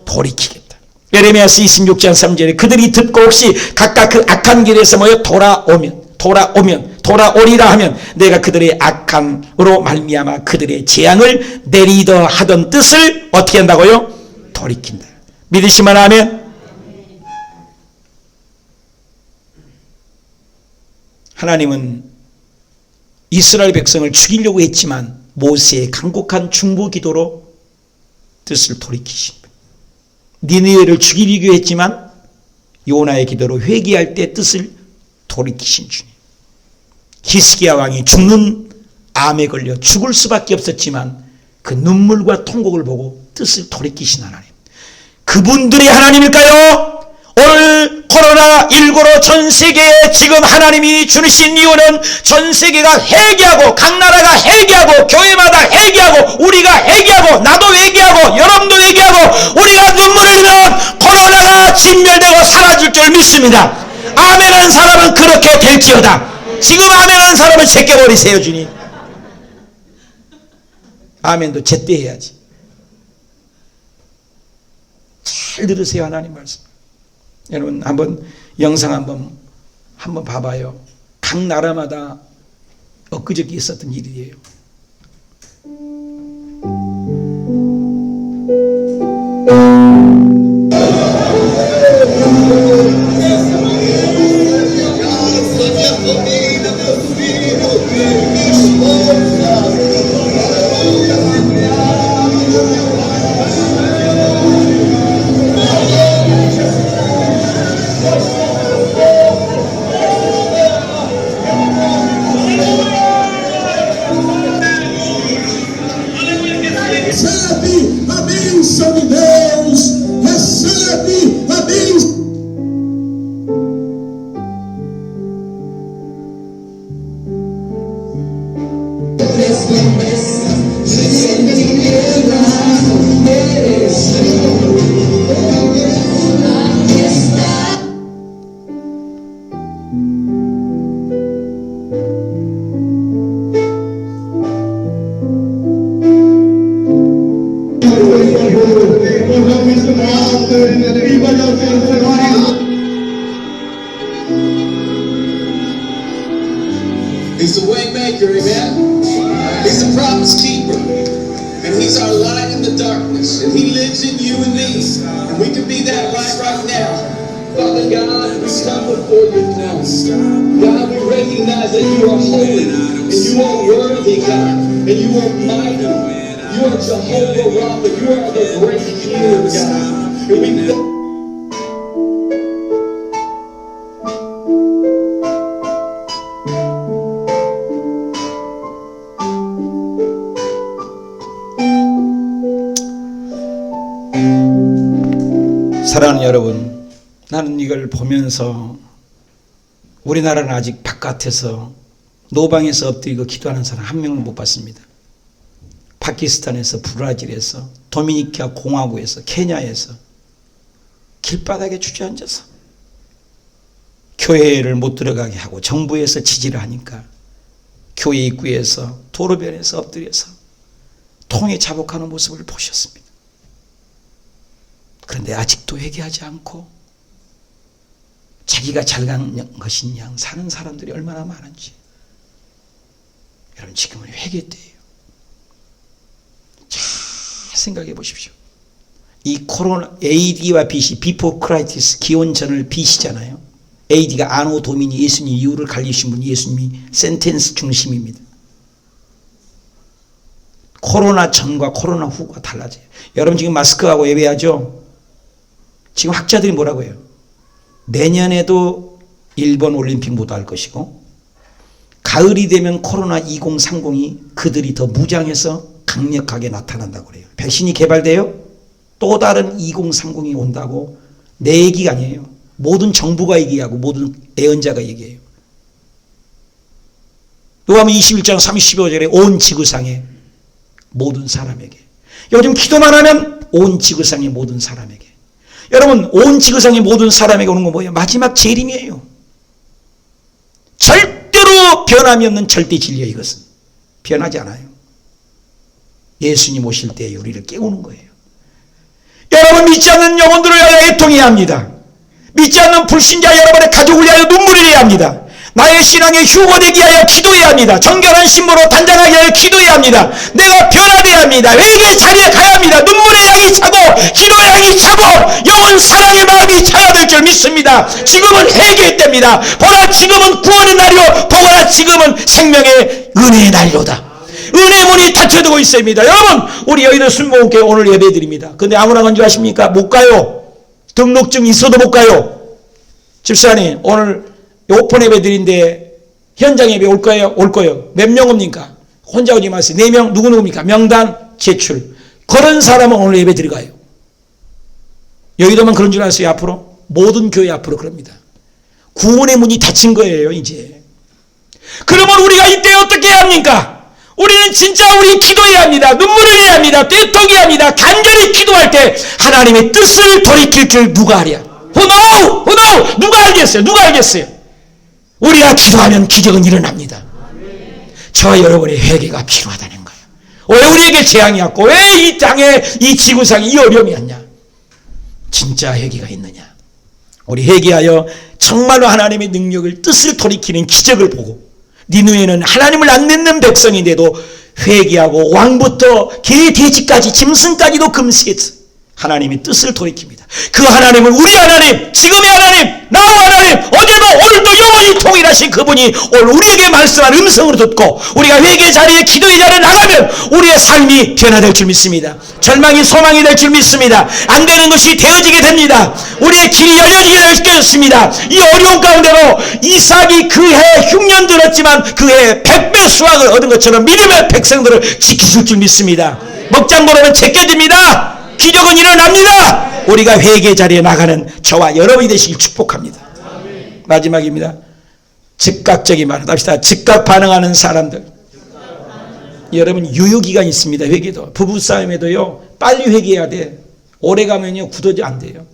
돌이키겠다. 에레미야서 26장 3절에 그들이 듣고 혹시 각각 그 악한 길에서 모여 돌아오리라 하면 내가 그들의 악함으로 말미암아 그들의 재앙을 내리더 하던 뜻을 어떻게 한다고요? 돌이킨다. 믿으시면 하면 하나님은 이스라엘 백성을 죽이려고 했지만 모세의 간곡한 중보 기도로 뜻을 돌이키십니다. 니느웨를 죽이려고 했지만 요나의 기도로 회개할 때 뜻을 돌이키신 주님. 히스기야 왕이 죽는 암에 걸려 죽을 수밖에 없었지만 그 눈물과 통곡을 보고 뜻을 돌이키신 하나님, 그분들이 하나님일까요? 오늘 코로나19로 전 세계에 지금 하나님이 주신 이유는 전 세계가 회개하고, 각 나라가 회개하고, 교회마다 회개하고, 우리가 회개하고, 나도 회개하고, 여러분도 회개하고, 우리가 눈물을 흘리면 코로나가 진멸되고 사라질 줄 믿습니다. 아멘한 사람은 그렇게 될지어다. 지금 아멘한 사람은 제껴버리세요. 주님, 아멘도 제때 해야지. 잘 들으세요. 하나님 말씀. 여러분 한번 영상 한번 봐봐요. 각 나라마다 엊그저께 있었던 일이에요. Recebe a bênção de Deus, recebe a bênção. He's the way maker, amen? He's the promise keeper. And he's our light in the darkness. And he lives in you and me. And we can be that light right now. Father God, we come before your throne. God, we recognize that you are holy. And you are worthy, God. And you are mighty. You are Jehovah Rapha. You are the great healer, God. And we 사랑하는 여러분, 나는 이걸 보면서 우리나라는 아직 바깥에서 노방에서 엎드리고 기도하는 사람 한 명을 못 봤습니다. 파키스탄에서, 브라질에서, 도미니카 공화국에서, 케냐에서 길바닥에 주저앉아서 교회를 못 들어가게 하고 정부에서 지지를 하니까 교회 입구에서 도로변에서 엎드려서 통에 자복하는 모습을 보셨습니다. 그런데 아직도 회개하지 않고 자기가 잘간 것인 양 사는 사람들이 얼마나 많은지. 여러분, 지금은 회개 때예요. 잘 생각해 보십시오. 이 코로나 AD와 BC, 비포 크라이티스, 기원 전을 BC잖아요. AD가 아노 도미니, 예수님 이후를 갈리신 분, 예수님이 센텐스 중심입니다. 코로나 전과 코로나 후가 달라져요. 여러분 지금 마스크하고 예배하죠? 지금 학자들이 뭐라고 해요? 내년에도 일본 올림픽 못 할 것이고, 가을이 되면 코로나 2030이 그들이 더 무장해서 강력하게 나타난다고 그래요. 백신이 개발돼요? 또 다른 2030이 온다고. 내 얘기가 아니에요. 모든 정부가 얘기하고 모든 예언자가 얘기해요. 요한복음 21장 35절에 온 지구상의 모든 사람에게. 요즘 기도만 하면 온 지구상의 모든 사람에게. 여러분, 온 지구상의 모든 사람에게 오는 건 뭐예요? 마지막 재림이에요. 절대로 변함이 없는 절대 진리예요. 이것은 변하지 않아요. 예수님 오실 때 우리를 깨우는 거예요. 여러분, 믿지 않는 영혼들을 위하여 애통해야 합니다. 믿지 않는 불신자 여러분의 가족을 위하여 눈물을 흘려야 합니다. 나의 신앙에 휴고되기 위하여 기도해야 합니다. 정결한 신부로 단장하기 위하여 기도해야 합니다. 내가 변화되어야 합니다. 회개 자리에 가야 합니다. 눈물의 양이 차고 기도의 양이 차고 영원 사랑의 마음이 차야 될 줄 믿습니다. 지금은 회개의 때입니다. 보라, 지금은 구원의 날이요, 보거라, 지금은 생명의 은혜의 날이로다. 은혜 문이 닫혀두고 있습니다. 여러분, 우리 여의도 순복음교회 오늘 예배드립니다. 근데 아무나 간 줄 아십니까? 못 가요. 등록증 있어도 못 가요. 집사님, 오늘 오픈 예배 드린데 현장 예배 올 거예요? 올 거예요. 몇 명 옵니까? 혼자 오지 마세요. 4명 누구입니까? 명단 제출. 그런 사람은 오늘 예배 들어가요. 여의도만 그런 줄 아세요? 앞으로 모든 교회 앞으로 그럽니다. 구원의 문이 닫힌 거예요 이제. 그러면 우리가 이때 어떻게 해야 합니까? 우리는 진짜 우리 기도해야 합니다. 눈물을 흘려야 합니다. 떼통해야 합니다. 간절히 기도할 때 하나님의 뜻을 돌이킬 줄 누가 알아야? Who knows? 누가 알겠어요? 누가 알겠어요? 우리가 기도하면 기적은 일어납니다. 저와 여러분의 회개가 필요하다는 거예요. 왜 우리에게 재앙이 왔고 왜 이 땅에 이 지구상에 이 어려움이 왔냐? 진짜 회개가 있느냐? 우리 회개하여 정말로 하나님의 능력을 뜻을 돌이키는 기적을 보고 니느웨는 하나님을 안 믿는 백성인데도 회개하고 왕부터 개 돼지까지 짐승까지도 금식해서 하나님의 뜻을 돌이킵니다. 그 하나님은 우리 하나님, 지금의 하나님, 나와 하나님, 어제도 오늘도 영원히 동일하신 그분이 오늘 우리에게 말씀한 음성으로 듣고 우리가 회개 자리에 기도의 자리에 나가면 우리의 삶이 변화될 줄 믿습니다. 절망이 소망이 될 줄 믿습니다. 안 되는 것이 되어지게 됩니다. 우리의 길이 열려지게 되었습니다. 이 어려운 가운데로 이삭이 그해 흉년 들었지만 그해 100배 수확을 얻은 것처럼 믿음의 백성들을 지키실 줄 믿습니다. 먹장 보러는 제껴집니다. 기적은 일어납니다. 우리가 회개 자리에 나가는 저와 여러분이 되시길 축복합니다. 마지막입니다. 즉각적인 말을 합시다. 즉각 반응하는 사람들. 여러분 유효기간이 있습니다. 회개도. 부부싸움에도요. 빨리 회개해야 돼. 오래 가면요. 굳어지 안 돼요.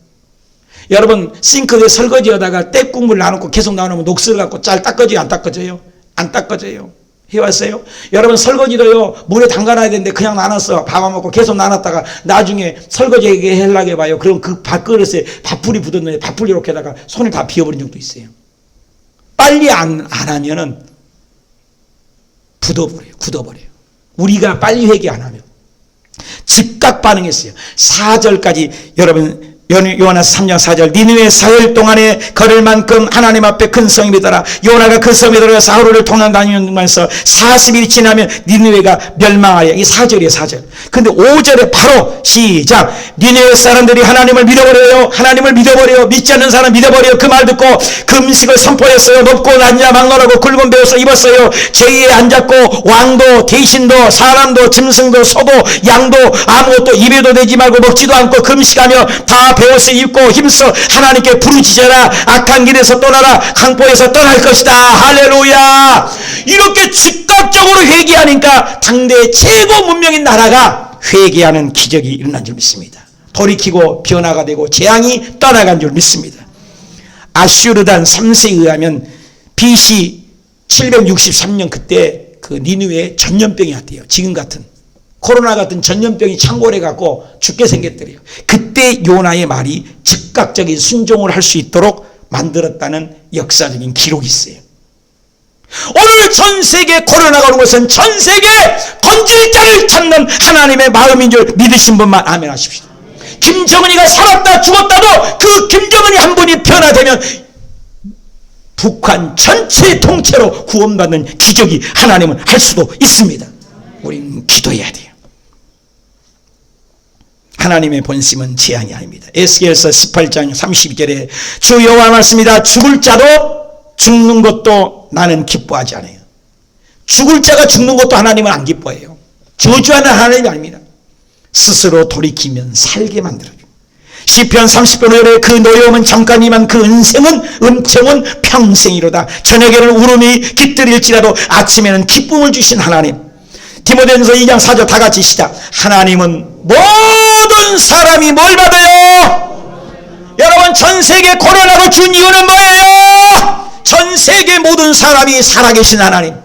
여러분 싱크대에 설거지 하다가 떼국물 놔놓고 계속 놔놓으면 녹슬어 갖고 잘 닦아져요? 안 닦아져요? 안 닦아져요. 해왔어요? 여러분 설거지도요 물에 담가놔야 되는데 그냥 놔놨어. 밥안 먹고 계속 놔놨다가 나중에 설거지 하려고 해봐요. 그럼 그 밥그릇에 밥풀이 묻었는데 밥풀 이렇게다가 손을 다 비워버린 적도 있어요. 빨리 안 하면은 굳어버려요. 우리가 빨리 회개 안 하면 즉각 반응했어요. 4절까지 여러분 요나서 3장 4절 니느웨 사흘 동안에 걸을 만큼 하나님 앞에 큰 성이 더라. 요나가 그 성에 들어가서 하루를 동안 다니면서 40일이 지나면 니느웨가 멸망하여. 이 4절이에요 4절. 근데 5절에 바로 시작. 니느웨 사람들이 하나님을 믿어버려요. 하나님을 믿어버려요. 믿지 않는 사람 믿어버려요. 그 말 듣고 금식을 선포했어요. 높고 낮냐 막론하고 굵은 베옷을 입었어요. 제의에 앉았고 왕도 대신도 사람도 짐승도 소도 양도 아무것도 입에도 대지 말고 먹지도 않고 금식하며 다 베옷을 입고 힘써 하나님께 부르짖어라. 악한 길에서 떠나라. 강포에서 떠날 것이다. 할렐루야. 이렇게 즉각적으로 회개하니까 당대 최고 문명인 나라가 회개하는 기적이 일어난 줄 믿습니다. 돌이키고 변화가 되고 재앙이 떠나간 줄 믿습니다. 아슈르단 3세에 의하면 BC 763년 그때 그 니느웨에 전염병이 왔대요. 지금 같은 코로나 같은 전염병이 창궐해 갖고 죽게 생겼더래요. 그때 요나의 말이 즉각적인 순종을 할 수 있도록 만들었다는 역사적인 기록이 있어요. 오늘 전 세계 코로나가 오는 것은 전 세계 건질 자를 찾는 하나님의 마음인 줄 믿으신 분만 아멘 하십시오. 김정은이가 살았다 죽었다도 그 김정은이 한 분이 변화되면 북한 전체 통째로 구원받는 기적이 하나님은 할 수도 있습니다. 우리는 기도해야 돼요. 하나님의 본심은 재앙이 아닙니다. 에스겔서 18장 32절에 주 여호와 말씀이다. 죽을 자도 죽는 것도 나는 기뻐하지 않아요. 죽을 자가 죽는 것도 하나님은 안 기뻐해요. 저주하는 하나님이 아닙니다. 스스로 돌이키면 살게 만들어요. 시편 30편 5절에 그 노여움은 잠깐이만 그 은총은 평생이로다. 저녁에는 울음이 깃들일지라도 아침에는 기쁨을 주신 하나님. 디모데전서 2장 4절 다 같이 시작. 하나님은 모든 사람이 뭘 받아요? 여러분 전 세계 코로나로 준 이유는 뭐예요? 전 세계 모든 사람이 살아계신 하나님.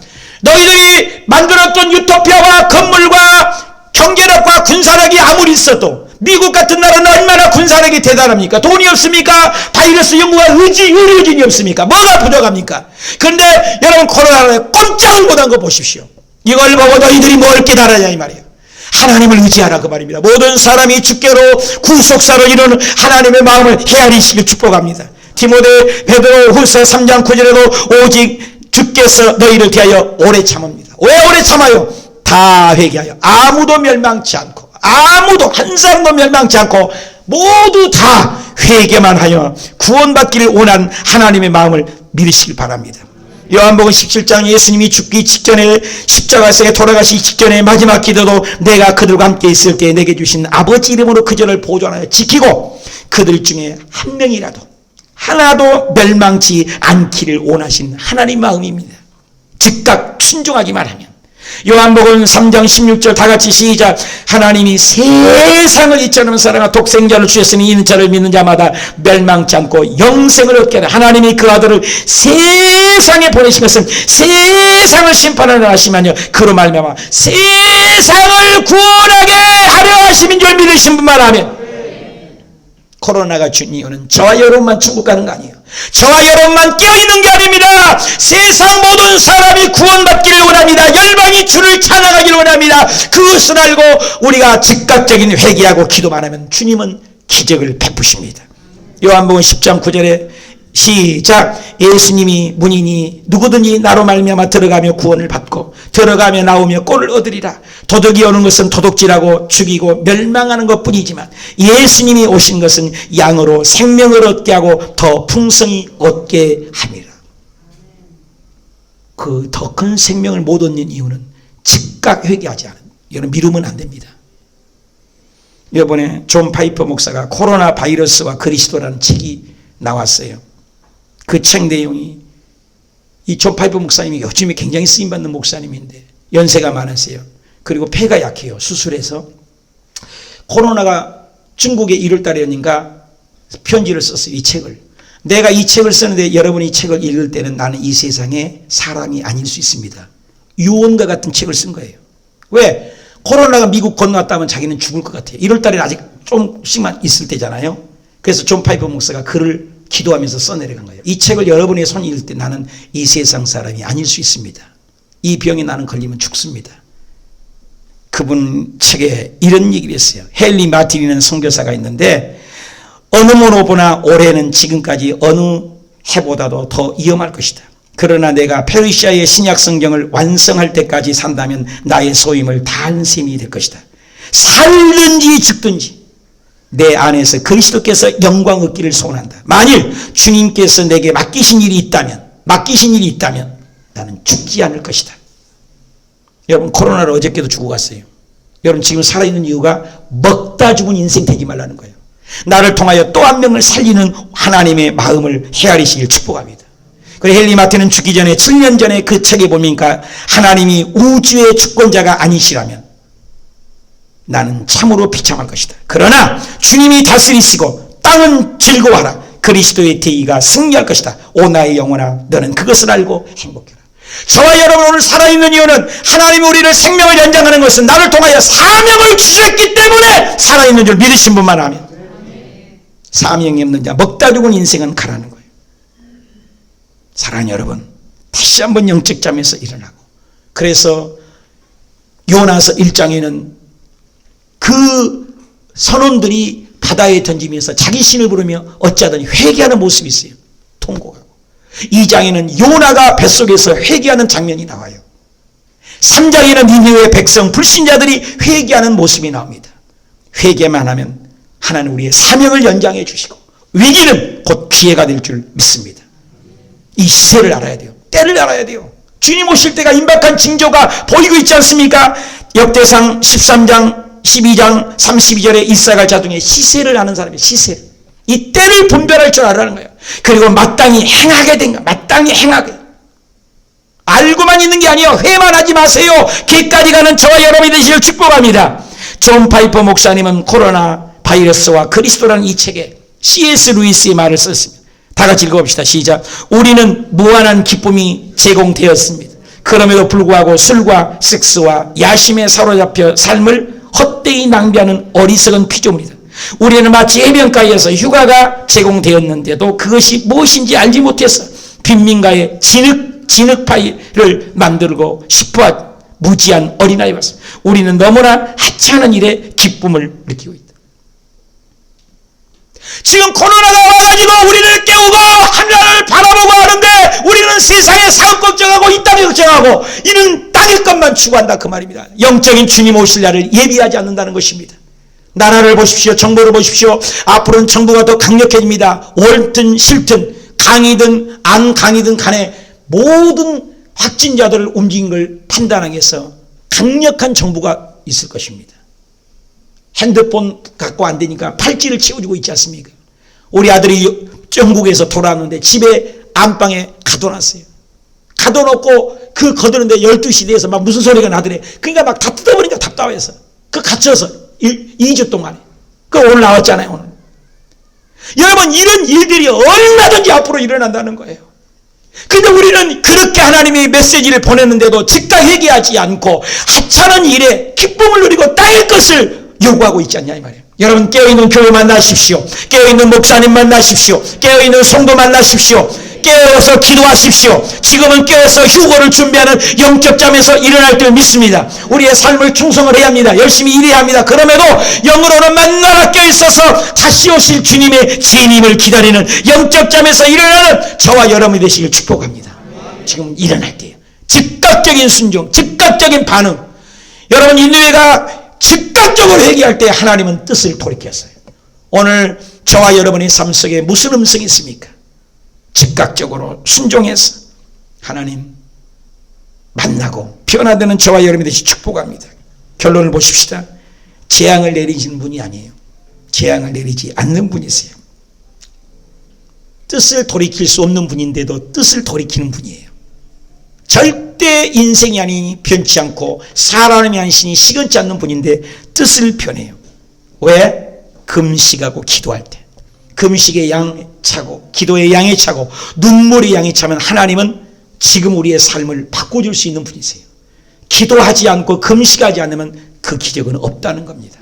너희들이 만들었던 유토피아와 건물과 경제력과 군사력이 아무리 있어도 미국 같은 나라는 얼마나 군사력이 대단합니까? 돈이 없습니까? 바이러스 연구가 의료진이 없습니까? 뭐가 부족합니까? 그런데 여러분 코로나를 꼼짝을 못한 거 보십시오. 이걸 보고 너희들이 뭘 깨달아야 이 말이에요. 하나님을 의지하라 그 말입니다. 모든 사람이 주께로 구속사로 이루는 하나님의 마음을 헤아리시길 축복합니다. 디모데 베드로 후서 3장 9절에도 오직 주께서 너희를 대하여 오래 참습니다. 왜 오래 참아요? 다 회개하여 아무도 멸망치 않고 아무도 한 사람도 멸망치 않고 모두 다 회개만 하여 구원받기를 원한 하나님의 마음을 믿으시길 바랍니다. 요한복음 17장 예수님이 죽기 직전에 십자가에서 돌아가시기 직전에 마지막 기도도 내가 그들과 함께 있을 때 내게 주신 아버지 이름으로 그들을 보존하여 지키고 그들 중에 한 명이라도 하나도 멸망치 않기를 원하신 하나님 마음입니다. 즉각 순종하기만 하면. 요한복음 3장 16절 다 같이 시작. 하나님이 세상을 이처럼 사랑하여 독생자를 주셨으니 이는 자를 믿는 자마다 멸망치 않고 영생을 얻게 하라. 하나님이 그 아들을 세상에 보내신 것은 세상을 심판하려 하시면요 그로 말미암아 세상을 구원하게 하려 하심인 줄 믿으신 분만 하면. 코로나가 준 이유는 저와 여러분만 천국 가는 거 아니에요. 저와 여러분만 깨어있는 게 아닙니다. 세상 모든 사람이 구원받기를 원합니다. 열방이 주를 찬양하기를 원합니다. 그것을 알고 우리가 즉각적인 회개하고 기도만 하면 주님은 기적을 베푸십니다. 요한복음 10장 9절에 시작. 예수님이 문이니 누구든지 나로 말미암아 들어가며 구원을 받고 들어가며 나오며 꼴을 얻으리라. 도둑이 오는 것은 도둑질하고 죽이고 멸망하는 것뿐이지만 예수님이 오신 것은 양으로 생명을 얻게 하고 더 풍성히 얻게 함이라. 그 더 큰 생명을 못 얻는 이유는 즉각 회개하지 않은. 이거는 미루면 안 됩니다. 이번에 존 파이퍼 목사가 코로나 바이러스와 그리스도라는 책이 나왔어요. 그 책 내용이 이 존 파이퍼 목사님이 요즘에 굉장히 쓰임받는 목사님인데 연세가 많으세요. 그리고 폐가 약해요. 수술해서. 코로나가 중국에 1월 달이었는가 편지를 썼어요. 이 책을. 내가 이 책을 쓰는데 여러분이 이 책을 읽을 때는 나는 이 세상에 사람이 아닐 수 있습니다. 유언과 같은 책을 쓴 거예요. 왜? 코로나가 미국 건너왔다면 자기는 죽을 것 같아요. 1월 달에는 아직 좀씩만 있을 때잖아요. 그래서 존 파이퍼 목사가 글을 기도하면서 써내려간 거예요. 이 책을 여러분의 손에 읽을 때 나는 이 세상 사람이 아닐 수 있습니다. 이 병에 나는 걸리면 죽습니다. 그분 책에 이런 얘기를 했어요. 헨리 마틴이라는 선교사가 있는데 어느 모노보나 올해는 지금까지 어느 해보다도 더 위험할 것이다. 그러나 내가 페르시아의 신약 성경을 완성할 때까지 산다면 나의 소임을 다한 셈이 될 것이다. 살든지 죽든지 내 안에서 그리스도께서 영광 얻기를 소원한다. 만일 주님께서 내게 맡기신 일이 있다면 나는 죽지 않을 것이다. 여러분 코로나로 어저께도 죽고 갔어요. 여러분 지금 살아있는 이유가 먹다 죽은 인생 되지 말라는 거예요. 나를 통하여 또 한 명을 살리는 하나님의 마음을 헤아리시길 축복합니다. 그리고 헨리 마틴은 죽기 전에 7년 전에 그 책에 보니까 하나님이 우주의 주권자가 아니시라면 나는 참으로 비참할 것이다. 그러나 주님이 다스리시고 땅은 즐거워하라. 그리스도의 대의가 승리할 것이다. 오 나의 영혼아 너는 그것을 알고 행복해라. 저와 여러분 오늘 살아있는 이유는 하나님이 우리를 생명을 연장하는 것은 나를 통하여 사명을 주셨기 때문에 살아있는 줄 믿으신 분만 하면. 사명이 없는 자 먹다 죽은 인생은 가라는 거예요. 사랑하는 여러분 다시 한번 영적 잠에서 일어나고 그래서 요나서 1장에는 그 선원들이 바다에 던지면서 자기 신을 부르며 어찌하더니 회개하는 모습이 있어요. 통곡하고. 2장에는 요나가 뱃속에서 회개하는 장면이 나와요. 3장에는 니느웨 백성 불신자들이 회개하는 모습이 나옵니다. 회개만 하면 하나님 우리의 사명을 연장해 주시고 위기는 곧 기회가 될 줄 믿습니다. 이 시세를 알아야 돼요. 때를 알아야 돼요. 주님 오실 때가 임박한 징조가 보이고 있지 않습니까? 역대상 13장 12장 32절에 이사갈 자중에 시세를 아는 사람이 시세. 이 때를 분별할 줄 알아는 거예요. 그리고 마땅히 행하게 된 거예요. 마땅히 행하게. 알고만 있는 게 아니에요. 회만 하지 마세요. 길까지 가는 저와 여러분이 되시길 축복합니다. 존 파이퍼 목사님은 코로나 바이러스와 그리스도라는 이 책에 C.S. 루이스의 말을 썼습니다. 다 같이 읽어봅시다. 시작. 우리는 무한한 기쁨이 제공되었습니다. 그럼에도 불구하고 술과 섹스와 야심에 사로잡혀 삶을 헛되이 낭비하는 어리석은 피조물이다. 우리는 마치 해변가에서 휴가가 제공되었는데도 그것이 무엇인지 알지 못해서 빈민가에 진흙파이를 만들고 싶어 무지한 어린아이 같습니다. 우리는 너무나 하찮은 일에 기쁨을 느끼고 있다. 지금 코로나가 와가지고 우리를 깨우고 하늘을 바라보고 하는데 우리는 세상의 사업 걱정하고 이 땅에 걱정하고 이는 땅의 것만 추구한다 그 말입니다. 영적인 주님 오실 날을 예비하지 않는다는 것입니다. 나라를 보십시오. 정부를 보십시오. 앞으로는 정부가 더 강력해집니다. 옳든 싫든 강이든 안 강이든 간에 모든 확진자들을 움직인 걸 판단하기 위해서 강력한 정부가 있을 것입니다. 핸드폰 갖고 안 되니까 팔찌를 채워주고 있지 않습니까? 우리 아들이 영국에서 돌아왔는데 집에 안방에 가둬놨어요. 가둬놓고 그 거드는데 12시 돼서 막 무슨 소리가 나더래. 그러니까 막 다 뜯어버리니까 답답해서 그 갇혀서 2주 동안에 그 오늘 나왔잖아요. 오늘 여러분, 이런 일들이 얼마든지 앞으로 일어난다는 거예요. 근데 우리는 그렇게 하나님의 메시지를 보냈는데도 즉각 회개하지 않고 하찮은 일에 기쁨을 누리고 땅의 것을 요구하고 있지 않냐 이 말이에요. 여러분, 깨어있는 교회 만나십시오. 깨어있는 목사님 만나십시오. 깨어있는 성도 만나십시오. 깨어서 기도하십시오. 지금은 깨어서 휴거를 준비하는 영적 잠에서 일어날 줄 믿습니다. 우리의 삶을 충성을 해야 합니다. 열심히 일해야 합니다. 그럼에도 영으로는 만나라 깨어있어서 다시 오실 주님의 재림을 기다리는 영적 잠에서 일어나는 저와 여러분이 되시길 축복합니다. 지금 일어날 때예요. 즉각적인 순종, 즉각적인 반응. 여러분, 인류가 즉각적으로 회개할 때 하나님은 뜻을 돌이켰어요. 오늘 저와 여러분의 삶 속에 무슨 음성이 있습니까? 즉각적으로 순종해서 하나님 만나고 변화되는 저와 여러분이 되시 축복합니다. 결론을 보십시다. 재앙을 내리시는 분이 아니에요. 재앙을 내리지 않는 분이세요. 뜻을 돌이킬 수 없는 분인데도 뜻을 돌이키는 분이에요. 절대 인생이 아니니 변치 않고 사람이 아니시니 시건치 않는 분인데 뜻을 변해요. 왜? 금식하고 기도할 때. 금식의 양에 차고 기도의 양에 차고 눈물의 양에 차면 하나님은 지금 우리의 삶을 바꿔줄 수 있는 분이세요. 기도하지 않고 금식하지 않으면 그 기적은 없다는 겁니다.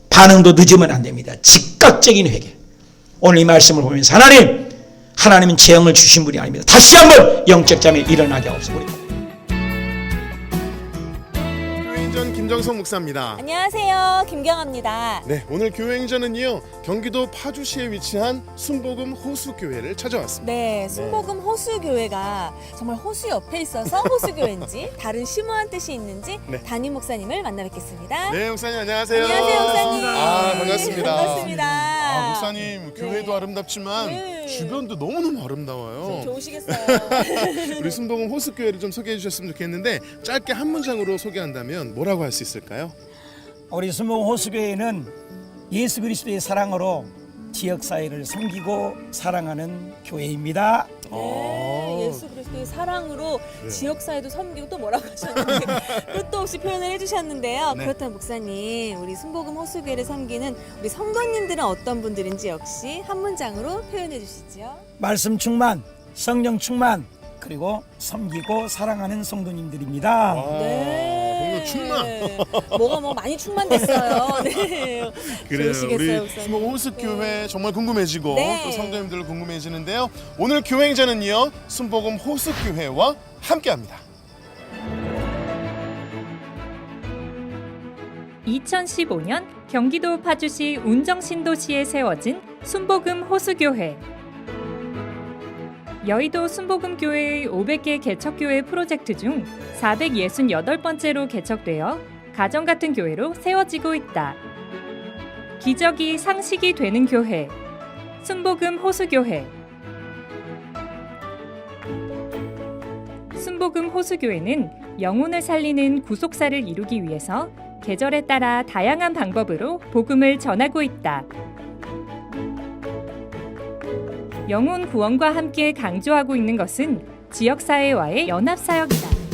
반응도 늦으면 안 됩니다. 즉각적인 회개. 오늘 이 말씀을 보면서 하나님은 재앙을 주신 분이 아닙니다. 다시 한번 영적 잠에 일어나게 하옵소서. 김정성 목사입니다. 안녕하세요. 김경아입니다. 네, 오늘 교회행전은요, 경기도 파주시에 위치한 순복음 호수교회를 찾아왔습니다. 네, 순복음 호수교회가 정말 호수 옆에 있어서 호수교회인지 다른 심오한 뜻이 있는지 네. 담임 목사님을 만나 뵙겠습니다. 네, 목사님 안녕하세요. 안녕하세요, 목사님. 반갑습니다. 반갑습니다. 목사님, 교회도 네. 아름답지만 네. 주변도 너무너무 아름다워요. 좋으시겠어요. 우리 순복음 호수교회를 좀 소개해 주셨으면 좋겠는데 짧게 한 문장으로 소개한다면 뭐라고 할 수 있을까요? 우리 순복음 호수교회는 예수 그리스도의 사랑으로 지역사회를 섬기고 사랑하는 교회입니다. 네, 예수 그리스도의 사랑으로 지역사회도 섬기고 또 뭐라고 하셨는데 끝도 없이 표현을 해주셨는데요. 네. 그렇다면 목사님, 우리 순복음 호수교회를 섬기는 우리 성도님들은 어떤 분들인지 역시 한 문장으로 표현해 주시죠. 말씀 충만, 성령 충만, 그리고 섬기고 사랑하는 성도님들입니다. 뭔가 충만. 뭐가 많이 충만됐어요. 네. 그래요. 좋으시겠어요, 우리 목사님. 순복음 호수교회 정말 궁금해지고 네. 또 성도님들 궁금해지는데요. 오늘 교회행전은요, 순복음 호수교회와 함께합니다. 2015년 경기도 파주시 운정신도시에 세워진 순복음 호수교회. 여의도 순복음교회의 500개 개척교회 프로젝트 중 468번째로 개척되어 가정같은 교회로 세워지고 있다. 기적이 상식이 되는 교회, 순복음 호수교회. 순복음 호수교회는 영혼을 살리는 구속사를 이루기 위해서 계절에 따라 다양한 방법으로 복음을 전하고 있다. 영혼 구원과 함께 강조하고 있는 것은 지역사회와의 연합사역이다.